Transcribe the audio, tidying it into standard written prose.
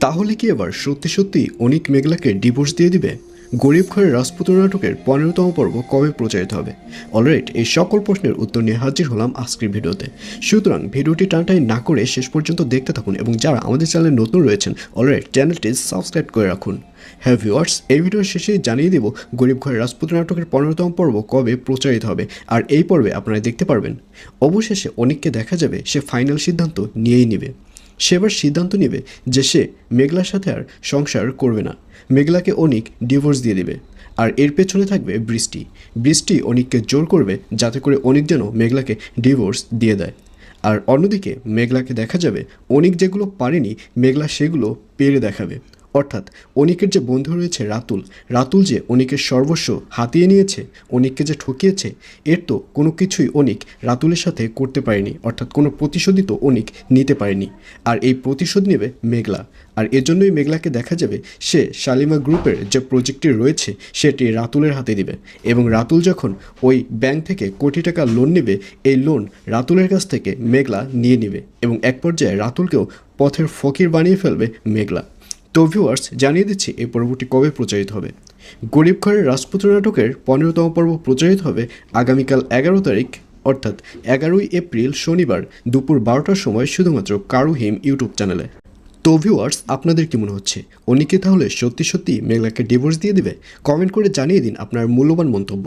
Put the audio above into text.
তাহলে কি এবার সত্যি সত্যি অনিক মেঘলাকে ডিভোর্স দিয়ে দিবে? গরিব ঘরের রাজপুত্র নাটকের 15তম পর্ব কবে প্রচারিত হবে? অলরাইট, এই সকল প্রশ্নের উত্তর নিয়ে হাজির হলাম আজকের ভিডিওতে। সুতরাং ভিডিওটি টানটাই না করে শেষ পর্যন্ত দেখতে থাকুন এবং যারা আমাদের চ্যানেলে নতুন রয়েছেন অলরাইট চ্যানেলটি সাবস্ক্রাইব করে রাখুন। হ্যাঁ ভিউয়ার্স, এই ভিডিওর শেষে জানিয়ে দেব গরিব ঘরের রাজপুত্র নাটকের 15তম পর্ব কবে প্রচারিত হবে। আর এই পর্বে আপনারা দেখতে পারবেন অবশেষে অনিককে দেখা যাবে সে ফাইনাল সিদ্ধান্ত নিয়েই নেবে। সে এবার সিদ্ধান্ত নেবে যে সে মেঘলার সাথে আর সংসার করবে না, মেঘলাকে অনিক ডিভোর্স দিয়ে দেবে। আর এর পেছনে থাকবে বৃষ্টি। বৃষ্টি অনিককে জোর করবে যাতে করে অনিক যেন মেঘলাকে ডিভোর্স দিয়ে দেয়। আর অন্যদিকে মেঘলাকে দেখা যাবে অনিক যেগুলো পারেনি মেঘলা সেগুলো পেরে দেখাবে। অর্থাৎ অনিকের যে বন্ধু রয়েছে রাতুল, রাতুল যে অনিকের সর্বস্ব হাতিয়ে নিয়েছে, অনিককে যে ঠকিয়েছে, এর তো কোনো কিছুই অনিক রাতুলের সাথে করতে পারেনি। অর্থাৎ কোনো প্রতিশোধই তো অনিক নিতে পারেনি। আর এই প্রতিশোধ নেবে মেঘলা। আর এজন্যই মেঘলাকে দেখা যাবে সে শালিমা গ্রুপের যে প্রজেক্টটি রয়েছে সেটি রাতুলের হাতে দিবে। এবং রাতুল যখন ওই ব্যাংক থেকে কোটি টাকা লোন নেবে, এই লোন রাতুলের কাছ থেকে মেঘলা নিয়ে নেবে এবং এক পর্যায়ে রাতুলকেও পথের ফকির বানিয়ে ফেলবে মেঘলা। তো ভিউয়ার্স, জানিয়ে দিচ্ছি এই পর্বটি কবে প্রচারিত হবে। গরিব ঘরের রাজপুত্র নাটকের 15তম পর্ব প্রচারিত হবে আগামীকাল 11 তারিখ, অর্থাৎ 11ই এপ্রিল শনিবার দুপুর 12টার সময় শুধুমাত্র কারু হিম ইউটিউব চ্যানেলে। তো ভিউয়ার্স, আপনাদের কি মনে হচ্ছে অনিকে তাহলে সত্যি সত্যি মেঘলাকে ডিভোর্স দিয়ে দেবে? কমেন্ট করে জানিয়ে দিন আপনার মূল্যবান মন্তব্য।